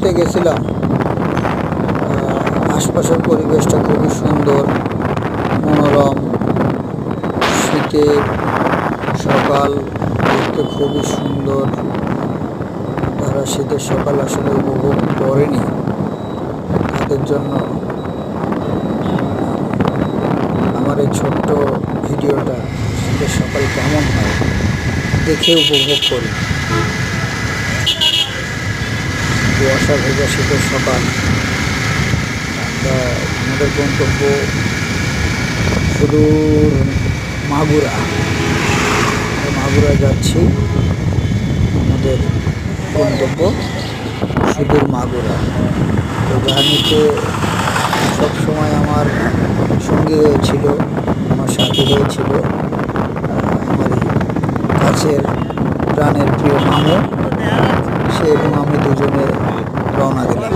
ঘুরতে গেছিলাম। আশপাশের পরিবেশটা খুবই সুন্দর, মনোরম। শীতের সকাল দেখতে খুবই সুন্দর। যারা শীতের সকাল আসলে উপভোগ করেনি তাদের জন্য আমার এই ছোট্ট ভিডিওটা শীতের সকাল কেমন হয় দেখে উপভোগ করি। কুয়াশা ভেজা শীতের সকাল। আমাদের গন্তব্য সুদূর মাগুরা। মাগুরা যাচ্ছি, আমাদের গন্তব্য সুদূর মাগুরা। তো জার্নিতে সবসময় আমার সঙ্গী হয়েছিল, আমার সাথী হয়েছিল আমার কাছের প্রাণের প্রিয় মামু। সে এবং আমি দুজনে রওনা দিলাম।